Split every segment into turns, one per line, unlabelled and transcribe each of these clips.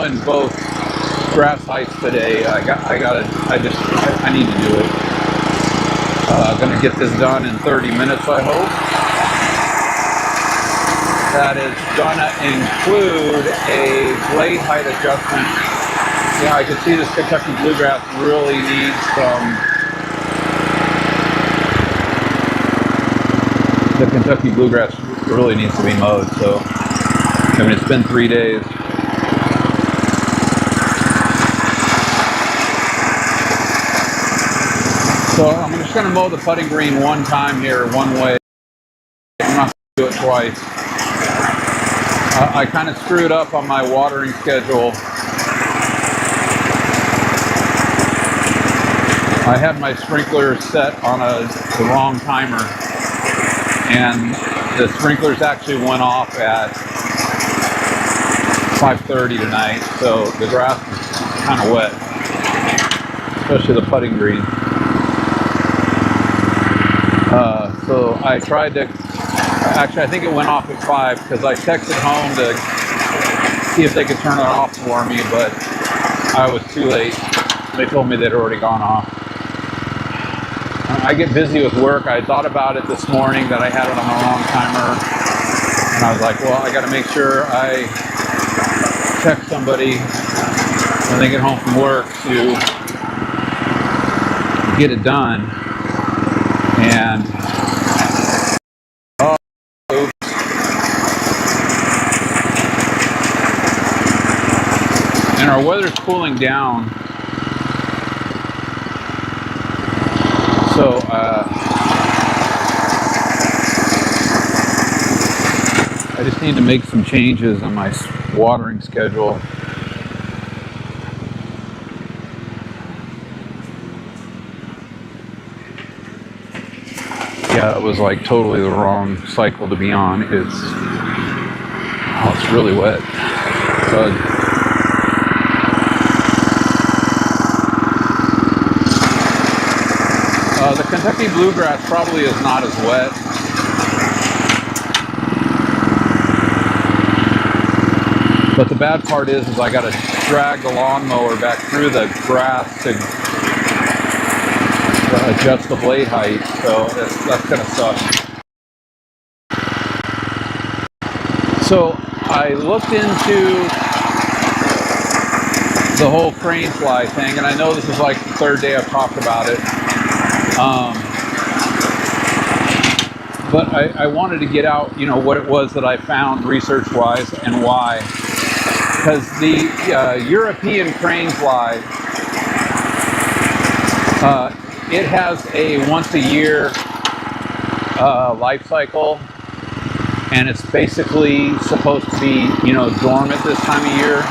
mowing both grass heights today. I need to do it. Gonna get this done in 30 minutes, I hope. That is gonna include a blade height adjustment. Yeah, I can see this Kentucky bluegrass really needs the Kentucky bluegrass really needs to be mowed. So, I mean, it's been 3 days. So I'm just going to mow the putting green one time here, one way. I'm not going to do it twice. I kind of screwed up on my watering schedule. I had my sprinkler set on the wrong timer, and the sprinklers actually went off at 5:30 tonight, so the grass is kind of wet, especially the putting green. So I tried to, actually I think it went off at 5 because I texted home to see if they could turn it off for me, but I was too late. They told me they'd already gone off. I get busy with work. I thought about it this morning that I had it on the wrong timer, and I was like, well, I got to make sure I text somebody when they get home from work to get it done. And oops. And our weather's cooling down, so I just need to make some changes on my watering schedule. Yeah, it was like totally the wrong cycle to be on. It's really wet. But the Kentucky bluegrass probably is not as wet. But the bad part is I got to drag the lawnmower back through the grass to adjust the blade height, so that's gonna suck. So I looked into the whole crane fly thing, and I know this is like the third day I've talked about it, but I wanted to get out, what it was that I found research-wise and why. Because the European crane fly, it has a once-a-year life cycle, and it's basically supposed to be, dormant this time of year.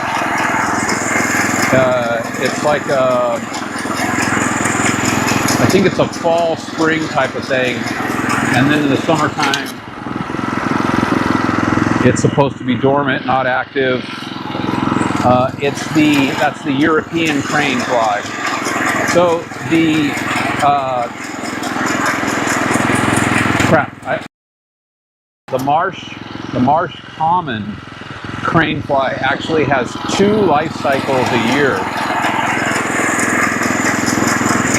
It's like I think it's a fall, spring type of thing, and then in the summertime, it's supposed to be dormant, not active. That's the European crane fly. So the the marsh common crane fly actually has 2 life cycles a year.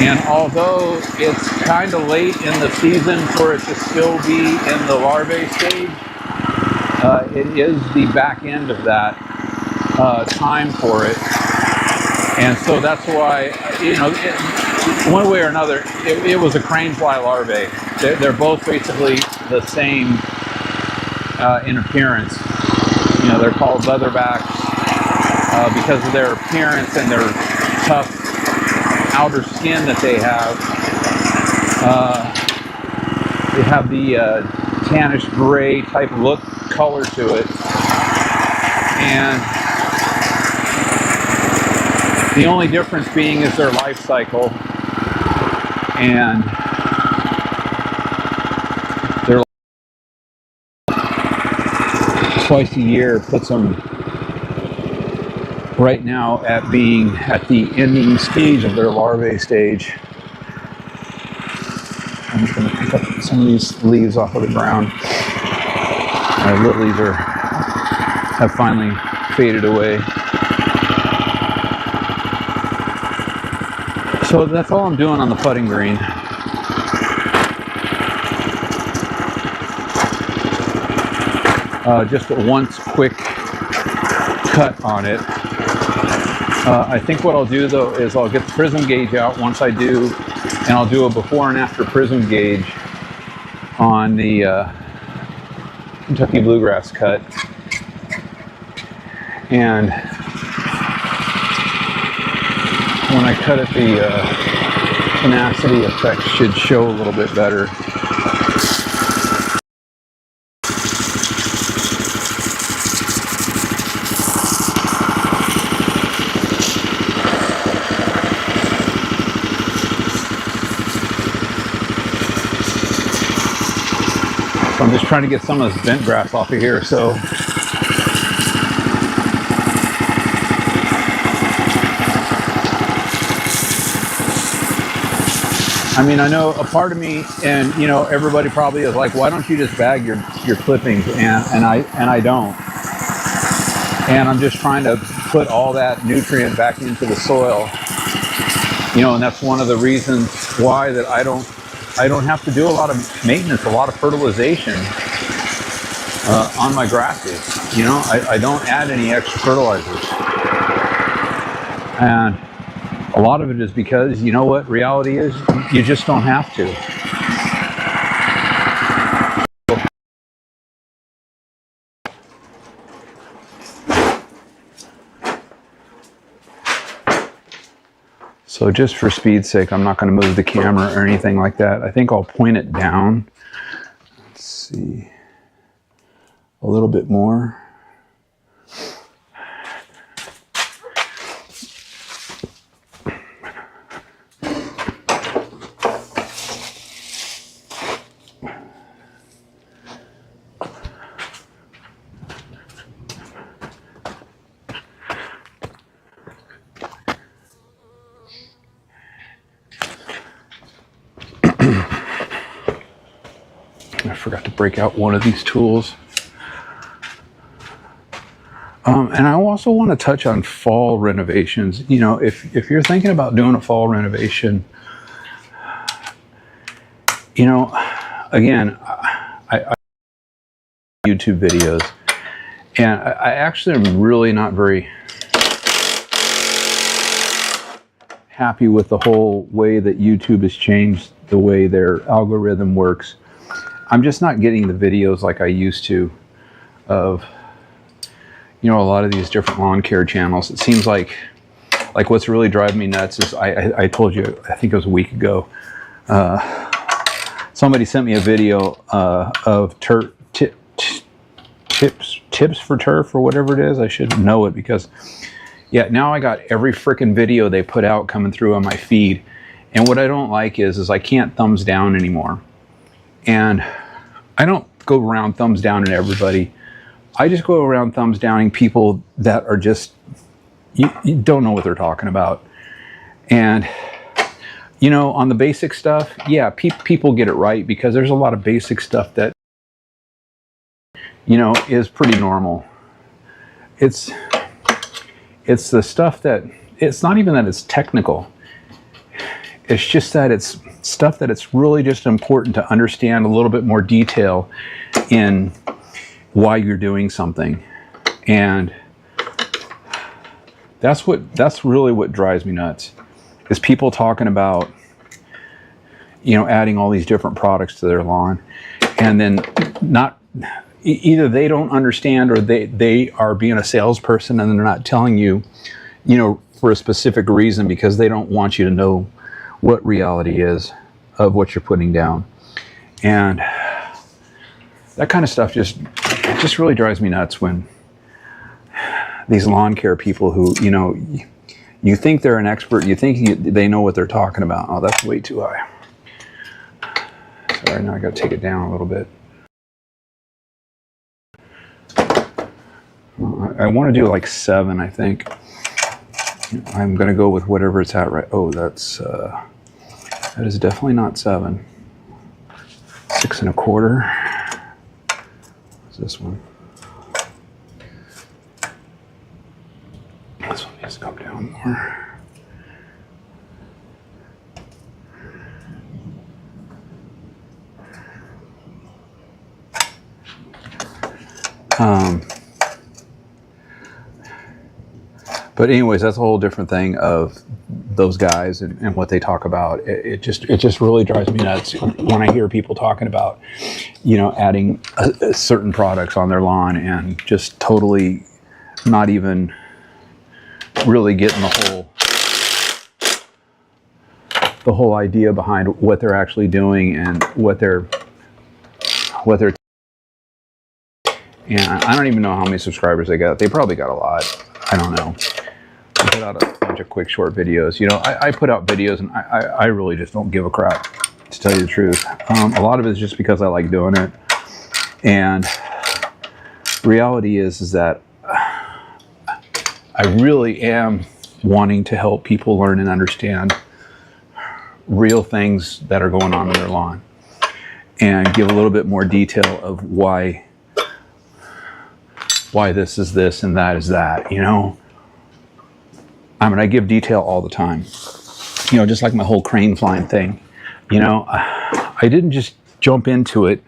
And although it's kind of late in the season for it to still be in the larvae stage, it is the back end of that time for it. And so that's why, one way or another, it was a crane fly larvae. They're both basically the same in appearance. They're called leatherbacks because of their appearance and their tough outer skin that they have. They have the tannish gray type color to it. And the only difference being is their life cycle, and their twice a year puts them right now at being at the ending stage of their larvae stage. I'm just going to pick up some of these leaves off of the ground. My lilies have finally faded away. So that's all I'm doing on the putting green. Just a once quick cut on it. I think what I'll do though is I'll get the prism gauge out once I do, and I'll do a before and after prism gauge on the Kentucky Bluegrass cut. And when I cut it, the tenacity effect should show a little bit better. So I'm just trying to get some of this bent grass off of here. So I mean, I know a part of me, and you know, everybody probably is like, why don't you just bag your clippings? And I don't. And I'm just trying to put all that nutrient back into the soil. You know, and that's one of the reasons why that I don't have to do a lot of maintenance, a lot of fertilization on my grasses. You know, I don't add any extra fertilizers. And a lot of it is because, you know what reality is? You just don't have to. So just for speed's sake, I'm not going to move the camera or anything like that. I think I'll point it down. Let's see. A little bit more. I forgot to break out one of these tools. And I also want to touch on fall renovations. You know, if you're thinking about doing a fall renovation, you know, again, I YouTube videos, and I actually am really not very happy with the whole way that YouTube has changed the way their algorithm works. I'm just not getting the videos like I used to of, you know, a lot of these different lawn care channels. It seems like what's really driving me nuts is I told you, I think it was a week ago, somebody sent me a video of tips for turf or whatever it is. I should know it because, yeah, now I got every freaking video they put out coming through on my feed. And what I don't like is I can't thumbs down anymore. And I don't go around thumbs down at everybody. I just go around thumbs downing people that are just, you don't know what they're talking about. And, you know, on the basic stuff, yeah, people get it right because there's a lot of basic stuff that, you know, is pretty normal. It's the stuff that, it's not even that it's technical. It's just that it's stuff that it's really just important to understand a little bit more detail in why you're doing something. And that's really what drives me nuts, is people talking about, you know, adding all these different products to their lawn, and then not, either they don't understand or they are being a salesperson and they're not telling you, you know, for a specific reason because they don't want you to know what reality is of what you're putting down. And that kind of stuff just really drives me nuts when these lawn care people who, you know, you think they're an expert, you think they know what they're talking about. Oh, that's way too high. Sorry, now I got to take it down a little bit. I want to do like 7, I think. I'm going to go with whatever it's at right. Oh, that is definitely not 7. 6 1/4. What's this one? This one needs to come down more. Um, but anyways, that's a whole different thing of those guys and what they talk about. It just really drives me nuts when I hear people talking about, you know, adding certain products on their lawn and just totally not even really getting the whole idea behind what they're actually doing and what they're and I don't even know how many subscribers they got. They probably got a lot. I don't know. I put out a bunch of quick short videos. You know, I put out videos and I really just don't give a crap, to tell you the truth. A lot of it is just because I like doing it. And reality is that I really am wanting to help people learn and understand real things that are going on in their lawn and give a little bit more detail of why this is this and that is that, you know. I mean, I give detail all the time, you know, just like my whole crane flying thing. You know, I didn't just jump into it.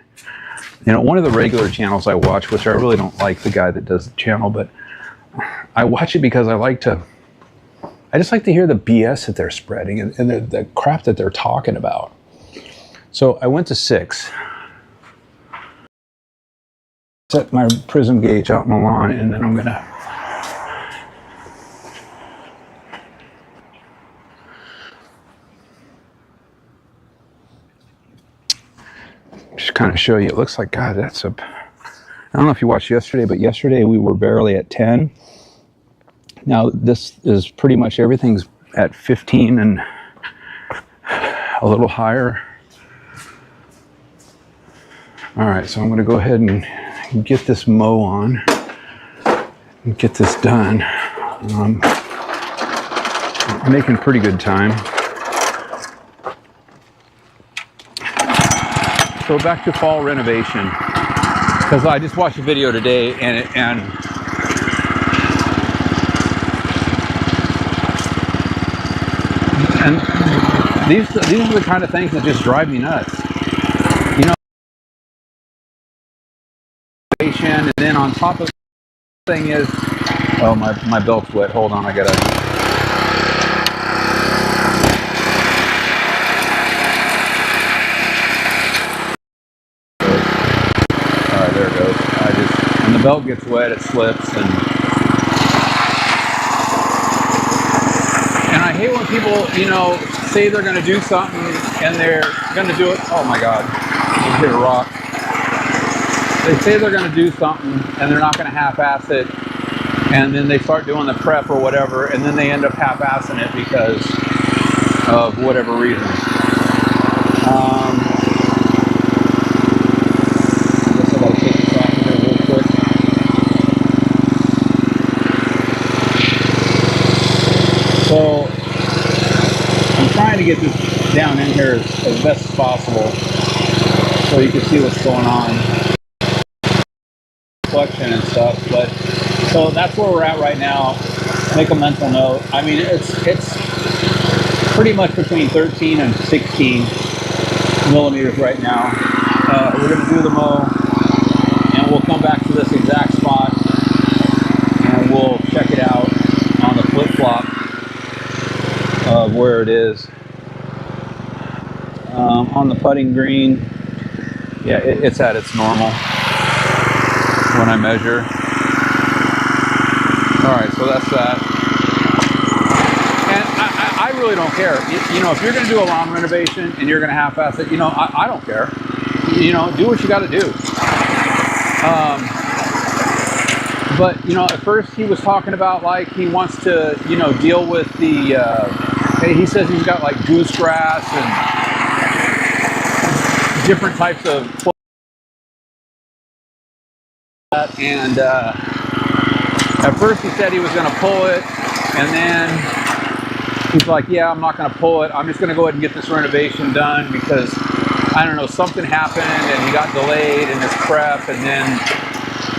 You know, one of the regular channels I watch, which I really don't like the guy that does the channel, but I watch it because I just like to hear the BS that they're spreading and the crap that they're talking about. So I went to 6. Set my prism gauge out on the lawn, and then I'm gonna just kind of show you. It looks like, God, I don't know if you watched yesterday, but yesterday we were barely at 10. Now this is pretty much everything's at 15 and a little higher. All right, so I'm gonna go ahead and get this mow on and get this done. I'm making pretty good time. So back to fall renovation, because I just watched a video today and these are the kind of things that just drive me nuts. You know, and then on top of the thing is, oh, my belt's wet. Hold on, I gotta. All right, there it goes. When the belt gets wet, it slips, and I hate when people, you know, say they're going to do something and they're going to do it. Oh my God, I hit a rock. They say they're going to do something and they're not going to half-ass it, and then they start doing the prep or whatever, and then they end up half-assing it because of whatever reason. I guess I got to take this off here real quick. So I'm trying to get this down in here as best as possible so you can see what's going on. Reflection and stuff, but so that's where we're at right now. Make a mental note. I mean, it's pretty much between 13 and 16 millimeters right now. We're going to do the mow, and we'll come back to this exact spot, and we'll check it out on the flip-flop of where it is. On the putting green, yeah, it's at its normal when I measure. All right, so that's that. And I really don't care. You know, if you're going to do a lawn renovation and you're going to half-ass it, you know, I don't care. You know, do what you got to do. But, you know, at first he was talking about, like, he wants to, you know, deal with the, he says he's got, like, goosegrass and different types of and at first he said he was going to pull it, and then he's like, yeah, I'm not going to pull it. I'm just going to go ahead and get this renovation done because, I don't know, something happened and he got delayed in his prep, and then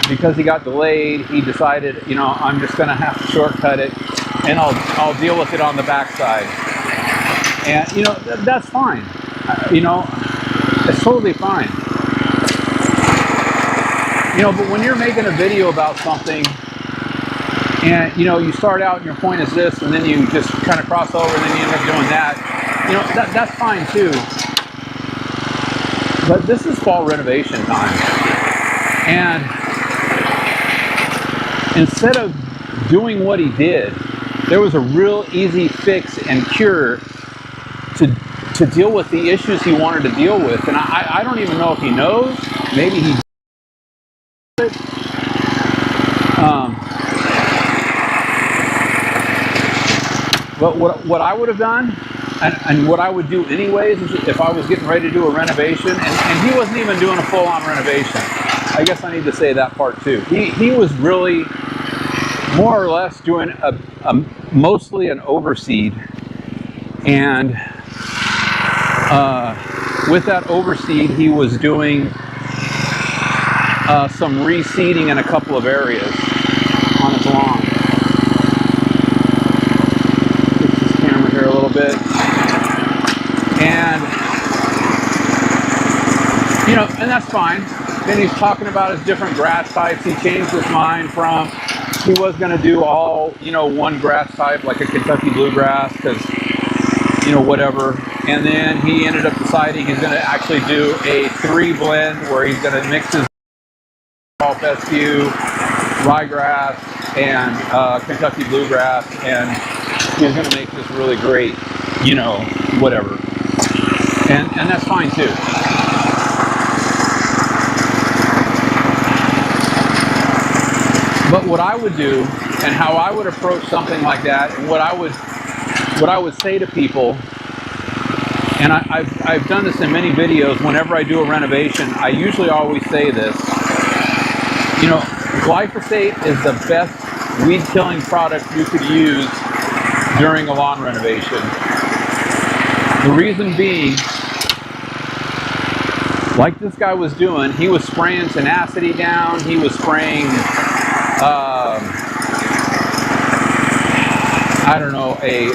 because he got delayed, he decided, you know, I'm just going to have to shortcut it and I'll deal with it on the backside. And, you know, that's fine. You know, it's totally fine. But when you're making a video about something, and you start out and your point is this, and then you just kind of cross over, and then you end up doing that. That's fine too. But this is fall renovation time, and instead of doing what he did, there was a real easy fix and cure to deal with the issues he wanted to deal with. And I don't even know if he knows. Maybe he did it. But what I would have done, and what I would do anyways, is if I was getting ready to do a renovation, and he wasn't even doing a full-on renovation. I guess I need to say that part too. He was really more or less doing a mostly an overseed, and with that overseed, he was doing some reseeding in a couple of areas on his lawn. Fix this camera here a little bit, and and that's fine. Then he's talking about his different grass types. He changed his mind from he was going to do all one grass type like a Kentucky bluegrass because whatever, and then he ended up deciding he's going to actually do a 3 blend where he's going to mix his fall fescue, ryegrass, and Kentucky bluegrass, and he's going to make this really great, whatever, and that's fine too. But what I would do and how I would approach something like that, and what I would say to people, and I've done this in many videos. Whenever I do a renovation, I usually always say this. Glyphosate is the best weed killing product you could use during a lawn renovation. The reason being, like this guy was doing, he was spraying tenacity down, he was spraying I don't know, a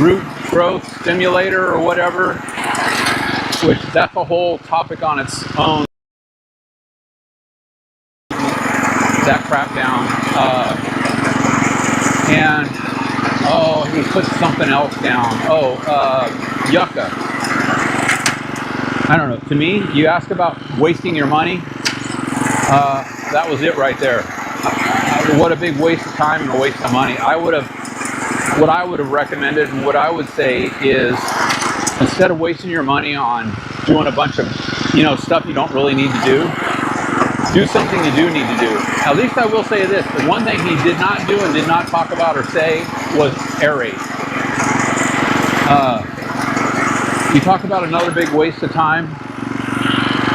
root growth stimulator or whatever, which that's a whole topic on its own. That crap down. And he put something else down. Yucca. I don't know. To me, you ask about wasting your money. That was it right there. What a big waste of time and a waste of money. What I would have recommended and what I would say is, instead of wasting your money on doing a bunch of stuff you don't really need to do something you do need to do. At least I will say this: the one thing he did not do and did not talk about or say was aerate. You talk about another big waste of time.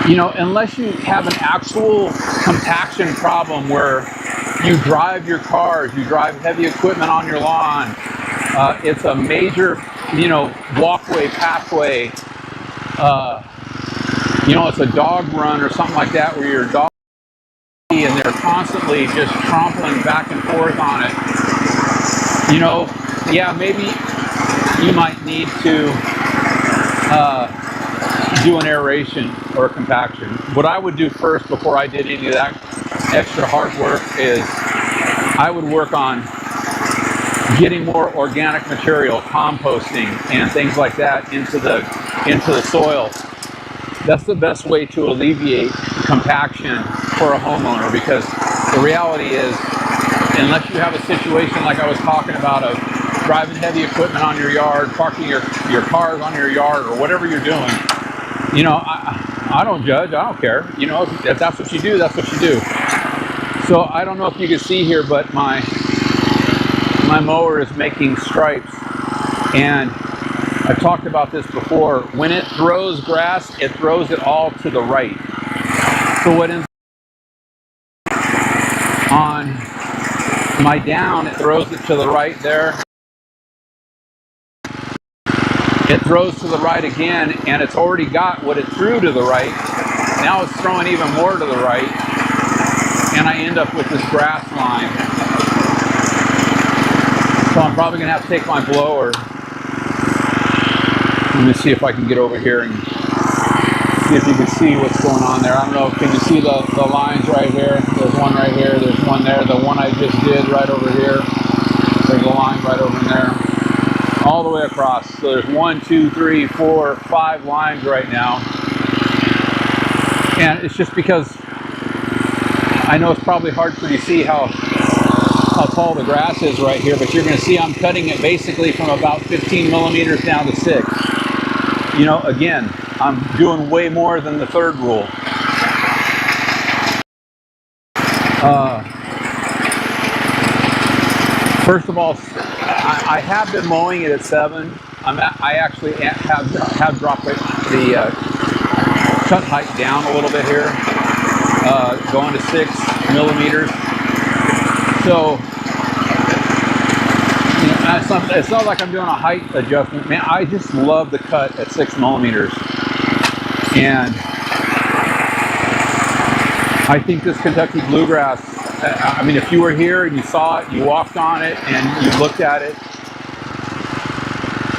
Unless you have an actual compaction problem where you drive your cars, you drive heavy equipment on your lawn, it's a major, walkway, pathway, it's a dog run or something like that where your dog and they're constantly just trampling back and forth on it. Yeah, maybe you might need to do an aeration or a compaction. What I would do first before I did any of that extra hard work is I would work on getting more organic material, composting and things like that into the soil. That's the best way to alleviate compaction for a homeowner, because the reality is, unless you have a situation like I was talking about of driving heavy equipment on your yard, parking your cars on your yard, or whatever you're doing, I don't judge, I don't care. If that's what you do, that's what you do. So I don't know if you can see here, but my mower is making stripes, and I've talked about this before. When it throws grass, it throws it all to the right. So what ends on my down, it throws it to the right there. It throws to the right again, and it's already got what it threw to the right. Now it's throwing even more to the right, and I end up with this grass line. So I'm probably gonna have to take my blower. Let me see if I can get over here and See if you can see what's going on there. I don't know, can you see the lines right here? There's one right here, there's one there. The one I just did right over here. There's a line right over in there. All the way across. So there's 1, 2, 3, 4, 5 lines right now. And it's just because I know it's probably hard for you to see how tall the grass is right here, but you're going to see I'm cutting it basically from about 15 millimeters down to 6. You know, again, I'm doing way more than the third rule. First of all, I have been mowing it at 7. I actually have dropped the cut height down a little bit here, going to 6 millimeters. So, you know, it's not like I'm doing a height adjustment. Man, I just love the cut at 6 millimeters. And I think this Kentucky bluegrass, I mean, if you were here and you saw it, you walked on it, and you looked at it,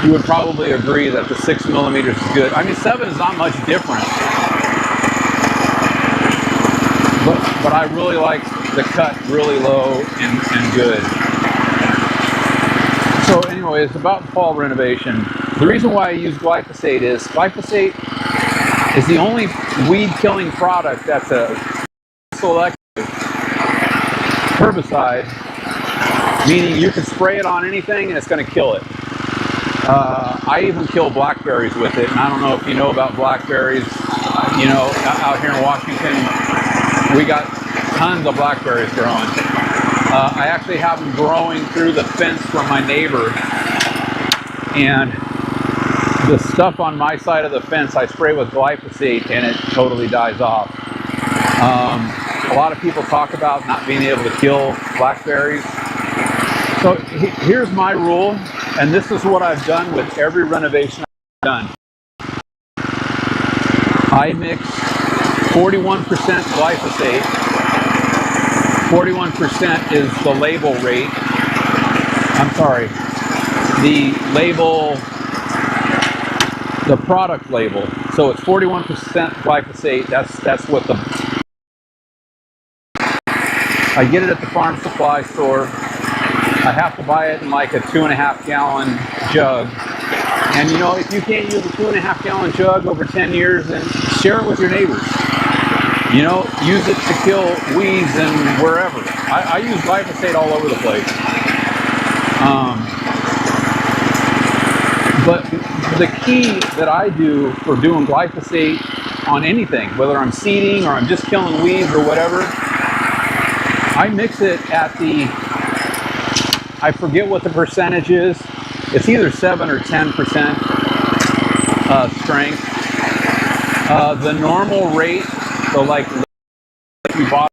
you would probably agree that the 6 millimeters is good. I mean, 7 is not much different. But I really like the cut really low and good. So anyway, it's about fall renovation. The reason why I use glyphosate is the only weed killing product that's a selective herbicide, meaning you can spray it on anything and it's going to kill it. I even kill blackberries with it, and I don't know if you know about blackberries. You know, out here in Washington, we got tons of blackberries growing. I actually have them growing through the fence from my neighbor, and the stuff on my side of the fence I spray with glyphosate and it totally dies off. A lot of people talk about not being able to kill blackberries. So here's my rule, and this is what I've done with every renovation I've done. I mix 41% glyphosate. 41% is the label rate. I'm sorry, the product label. So it's 41% glyphosate. That's what I get it at the farm supply store. I have to buy it in like a 2.5 gallon jug. And you know, if you can't use a 2.5 gallon jug over 10 years, then share it with your neighbors. You know, use it to kill weeds and wherever. I use glyphosate all over the place. But the key that I do for doing glyphosate on anything, whether I'm seeding or I'm just killing weeds or whatever, I mix it at I forget what the percentage is. It's either 7 or 10% strength. The normal rate, so like if we bought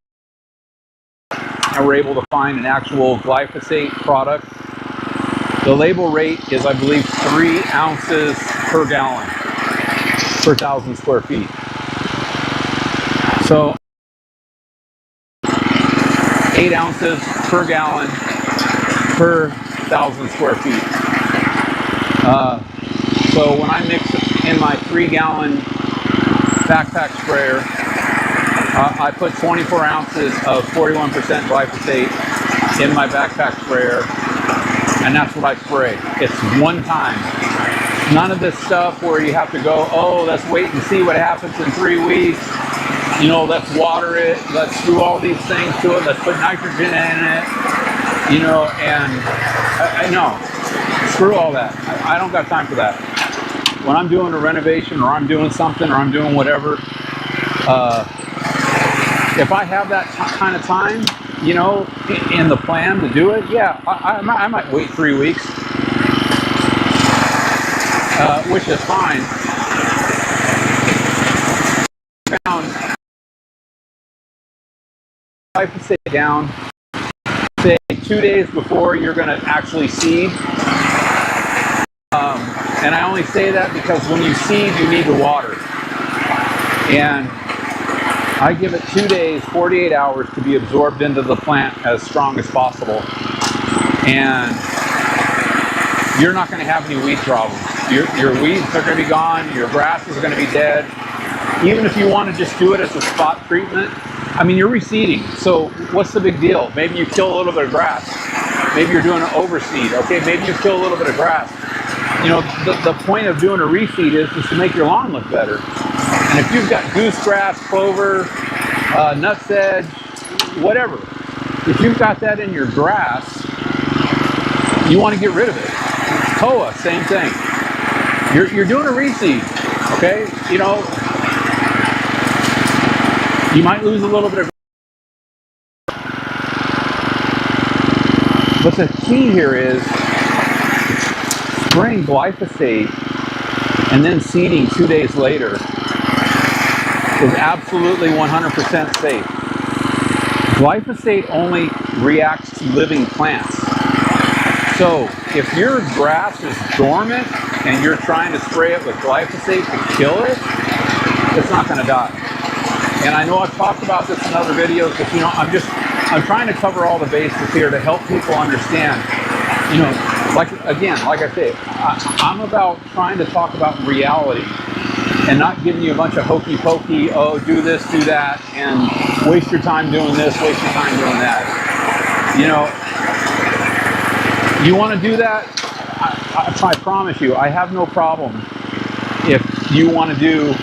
and we're able to find an actual glyphosate product, the label rate is, I believe, 3 ounces per gallon per 1,000 square feet. So 8 ounces per gallon per 1,000 square feet. So when I mix it in my 3-gallon backpack sprayer, I put 24 ounces of 41% glyphosate in my backpack sprayer, and that's what I spray. It's one time. None of this stuff where you have to go, oh, let's wait and see what happens in 3 weeks. You know, let's water it, let's do all these things to it, let's put nitrogen in it, you know, and I know, screw all that. I don't got time for that. When I'm doing a renovation or I'm doing something or I'm doing whatever, if I have that kind of time, you know, in the plan to do it, yeah, I might wait 3 weeks, which is fine. Found glyphosate down, say 2 days before you're going to actually seed. And I only say that because when you seed, you need to water. And I give it 2 days, 48 hours to be absorbed into the plant as strong as possible. And you're not going to have any weed problems. Your weeds are going to be gone. Your grass is going to be dead. Even if you want to just do it as a spot treatment, I mean, you're reseeding, so what's the big deal? Maybe you kill a little bit of grass. Maybe you're doing an overseed. Okay, maybe you kill a little bit of grass. You know, the point of doing a reseed is to make your lawn look better. And if you've got goosegrass, clover, nutsedge, whatever, if you've got that in your grass, you want to get rid of it. Hoa, same thing. You're doing a reseed, okay? You know, you might lose a little bit of, but the key here is spraying glyphosate and then seeding 2 days later is absolutely 100% safe. Glyphosate only reacts to living plants. So if your grass is dormant and you're trying to spray it with glyphosate to kill it, it's not going to die. And I know I've talked about this in other videos, but you know, I'm trying to cover all the bases here to help people understand. You know, like I say, I'm about trying to talk about reality and not giving you a bunch of hokey pokey, oh, do this, do that, and waste your time doing this, waste your time doing that. You know, you want to do that? I promise you, I have no problem if you want to do,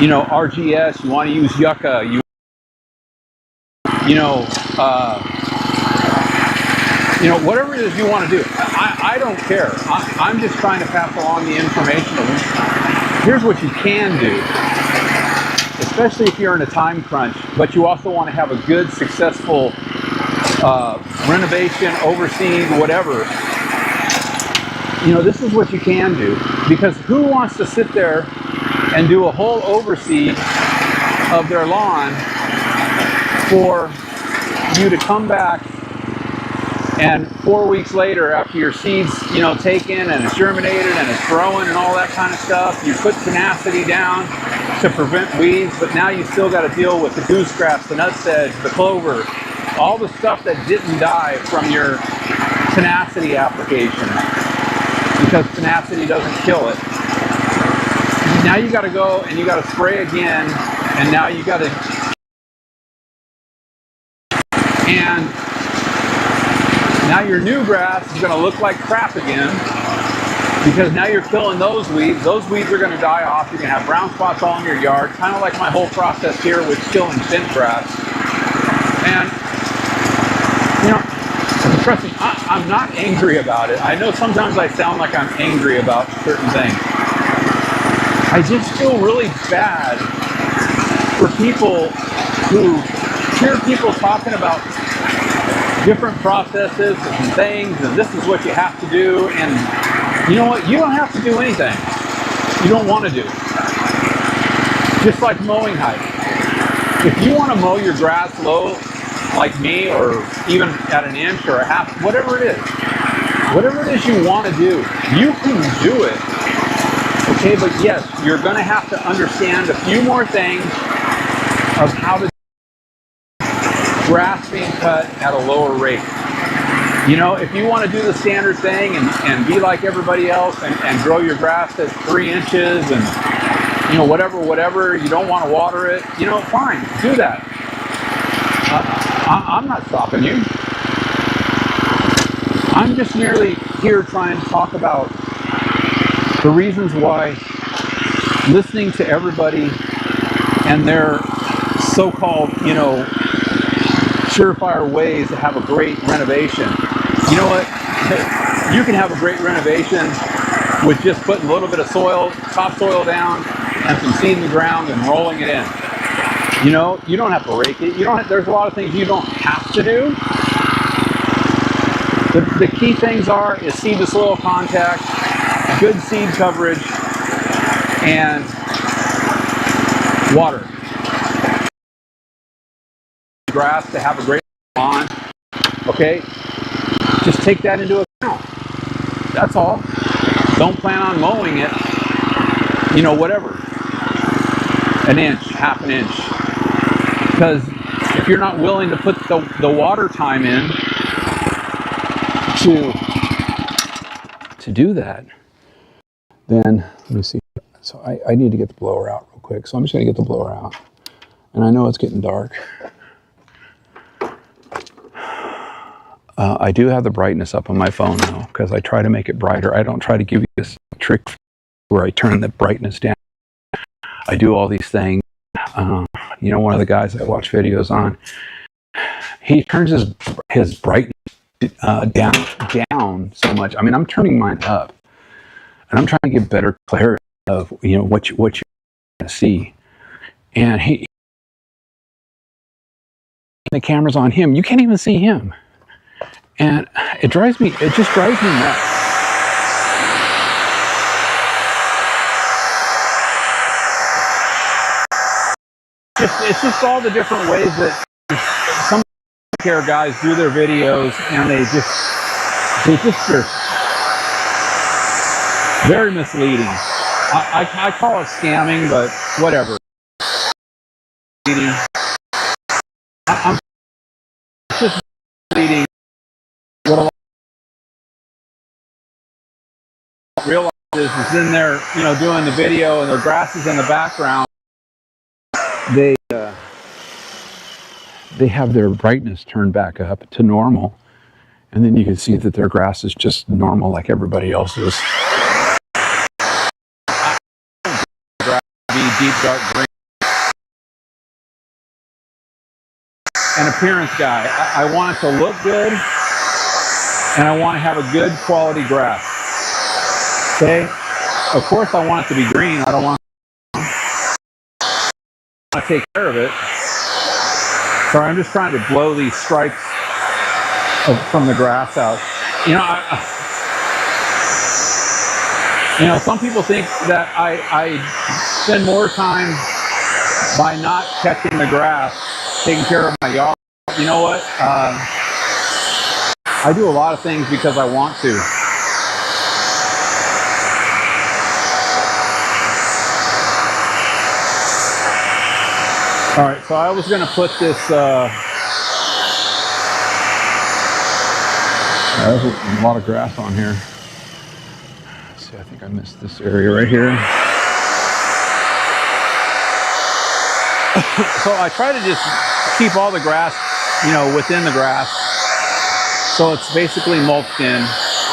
you know, RGS, you want to use yucca, you know, whatever it is you want to do. I don't care. I'm just trying to pass along the information. Here's what you can do, especially if you're in a time crunch, but you also want to have a good, successful renovation, overseed, whatever. You know, this is what you can do, because who wants to sit there and do a whole overseed of their lawn for you to come back and 4 weeks later, after your seeds, you know, taken and it's germinated and it's growing and all that kind of stuff, you put tenacity down to prevent weeds, but now you still got to deal with the goosegrass, the nutsedge, the clover, all the stuff that didn't die from your tenacity application, because tenacity doesn't kill it. Now you got to go and you got to spray again, and now you got to, and now your new grass is going to look like crap again, because now you're killing those weeds. Those weeds are going to die off. You're going to have brown spots all in your yard, kind of like my whole process here with killing thin grass. And, you know, trust me, I'm not angry about it. I know sometimes I sound like I'm angry about certain things. I just feel really bad for people who hear people talking about different processes and things, and this is what you have to do, and you know what? You don't have to do anything you don't want to do. Just like mowing height. If you want to mow your grass low, like me, or even at an inch or a half, whatever it is you want to do, you can do it. Okay, but yes, you're going to have to understand a few more things of how to grass being cut at a lower rate. You know, if you want to do the standard thing and be like everybody else and grow your grass at 3 inches and, you know, whatever, you don't want to water it, you know, fine, do that. I'm not stopping you. I'm just merely here trying to talk about the reasons why listening to everybody and their so-called, you know, surefire ways to have a great renovation. You know what? You can have a great renovation with just putting a little bit of soil, topsoil down, and some seed in the ground and rolling it in. You know, you don't have to rake it. There's a lot of things you don't have to do. The key things is seed to soil contact, good seed coverage, and water. Grass to have a great lawn. Okay, just take that into account. That's all. Don't plan on mowing it, you know, whatever, an inch, half an inch, because if you're not willing to put the water time in to do that, then let me see. So I need to get the blower out real quick. So I'm just going to get the blower out. And I know it's getting dark. I do have the brightness up on my phone though, because I try to make it brighter. I don't try to give you this trick where I turn the brightness down. I do all these things. You know, one of the guys I watch videos on, he turns his brightness down so much. I mean, I'm turning mine up, and I'm trying to get better clarity of, you know, what you're going to see. And the camera's on him. You can't even see him. And it just drives me nuts. It's just all the different ways that some care guys do their videos, and they just are very misleading. I call it scamming, but whatever. I'm just misleading. What a lot of realize is in there, you know, doing the video, and their grass is in the background. They have their brightness turned back up to normal, and then you can see that their grass is just normal like everybody else's. Be deep dark green. An appearance guy. I want it to look good, and I want to have a good quality grass. Okay? Of course I want it to be green. I don't want to take care of it. Sorry, I'm just trying to blow these stripes from the grass out. You know, some people think that I spend more time by not catching the grass, taking care of my yard. You know what? I do a lot of things because I want to. All right, so I was going to put this, there's a lot of grass on here. Let's see, I think I missed this area right here. So I try to just keep all the grass, you know, within the grass. So it's basically mulched in.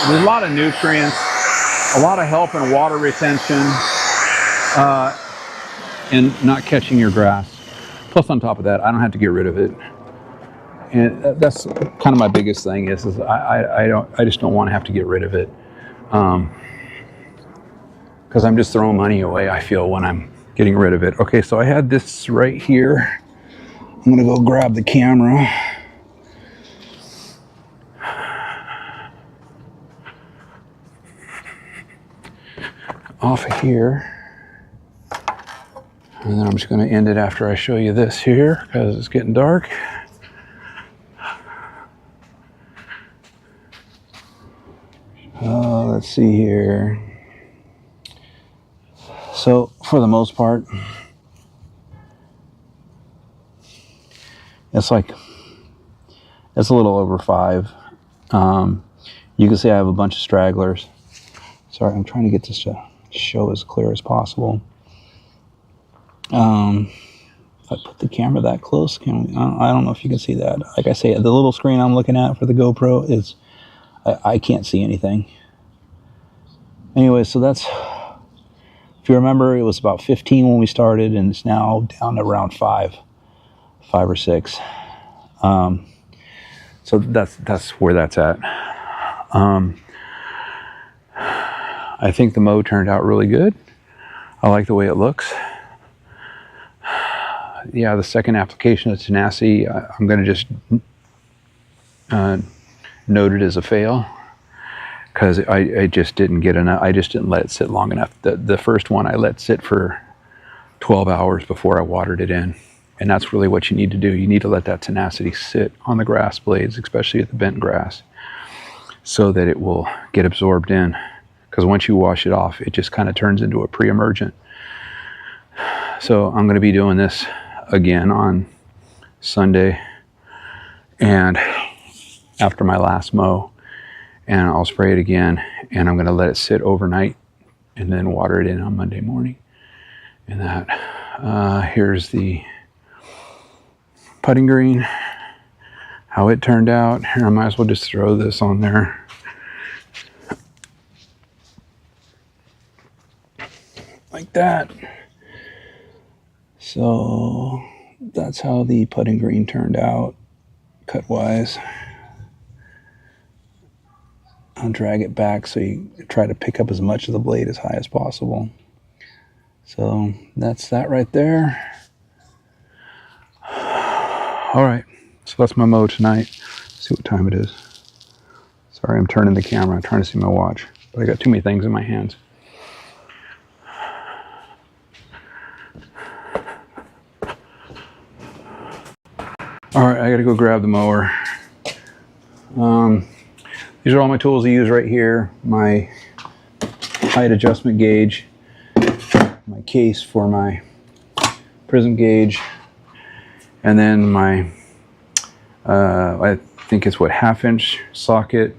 There's a lot of nutrients, a lot of help in water retention, and not catching your grass. Plus, on top of that, I don't have to get rid of it, and that's kind of my biggest thing. Is I just don't want to have to get rid of it, because I'm just throwing money away. I feel when I'm getting rid of it. Okay, so I had this right here. I'm gonna go grab the camera. Off of here. And then I'm just going to end it after I show you this here, because it's getting dark. Let's see here. So for the most part, it's a little over 5. You can see I have a bunch of stragglers. Sorry, I'm trying to get this to show as clear as possible. If I put the camera that close, I don't know if you can see that. Like I say, the little screen I'm looking at for the GoPro is, I can't see anything. Anyway, so that's, if you remember, it was about 15 when we started, and it's now down to around 5 or 6. So that's where that's at. I think the mow turned out really good. I like the way it looks. Yeah, the second application of tenacity, I'm going to just note it as a fail, because I just didn't get enough. I just didn't let it sit long enough. The first one I let sit for 12 hours before I watered it in, and that's really what you need to do. You need to let that tenacity sit on the grass blades, especially at the bent grass, so that it will get absorbed in, because once you wash it off, it just kind of turns into a pre-emergent. So I'm going to be doing this again on Sunday and after my last mow, and I'll spray it again, and I'm going to let it sit overnight and then water it in on Monday morning. in that. Here's the putting green, how it turned out. Here, I might as well just throw this on there. Like that. So that's how the putting green turned out, cut wise. I'll drag it back so you try to pick up as much of the blade as high as possible. So that's that right there. All right, so that's my mow tonight. Let's see what time it is. Sorry, I'm turning the camera. I'm trying to see my watch, but I got too many things in my hands. All right, I gotta go grab the mower. These are all my tools I use right here. My height adjustment gauge, my case for my prism gauge, and then my, I think it's what, 1/2-inch socket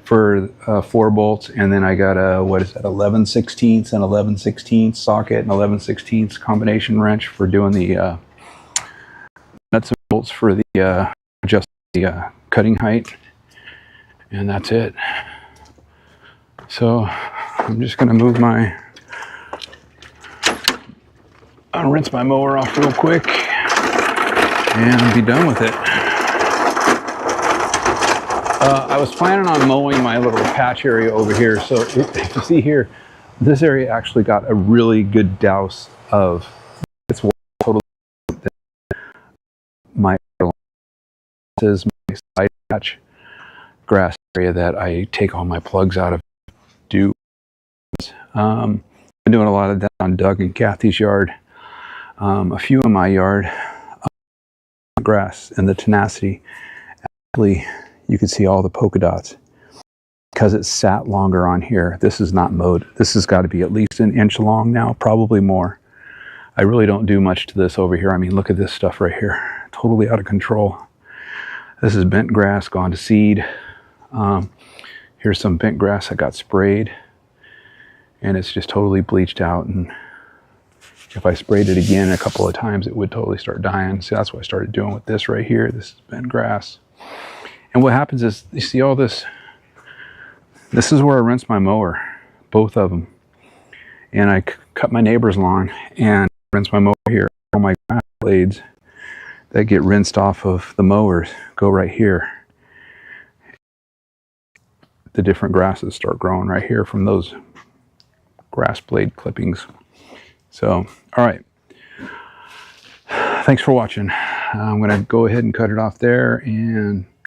for 4 bolts, and then I got a, what is that, 11/16 and 11/16 socket and 11/16 combination wrench for doing the nuts and bolts for the adjust the cutting height, and that's it. So I'm just gonna move my, I'll rinse my mower off real quick and be done with it. I was planning on mowing my little patch area over here. So if you see here, this area actually got a really good douse of, it's totally my, this is my side patch grass area that I take all my plugs out of. Been doing a lot of that on Doug and Kathy's yard. A few in my yard. Grass and the tenacity. Actually, you can see all the polka dots because it sat longer on here. This is not mowed. This has got to be at least 1 inch long now, probably more. I really don't do much to this over here. I mean, look at this stuff right here. Totally out of control. This is bent grass gone to seed. Here's some bent grass that got sprayed, and it's just totally bleached out. And if I sprayed it again a couple of times, it would totally start dying. So that's what I started doing with this right here. This is bent grass. And what happens is, you see all this, this is where I rinse my mower, both of them. And I cut my neighbor's lawn and rinse my mower here. All my grass blades that get rinsed off of the mowers go right here. The different grasses start growing right here from those grass blade clippings. So, all right. Thanks for watching. I'm gonna go ahead and cut it off there, and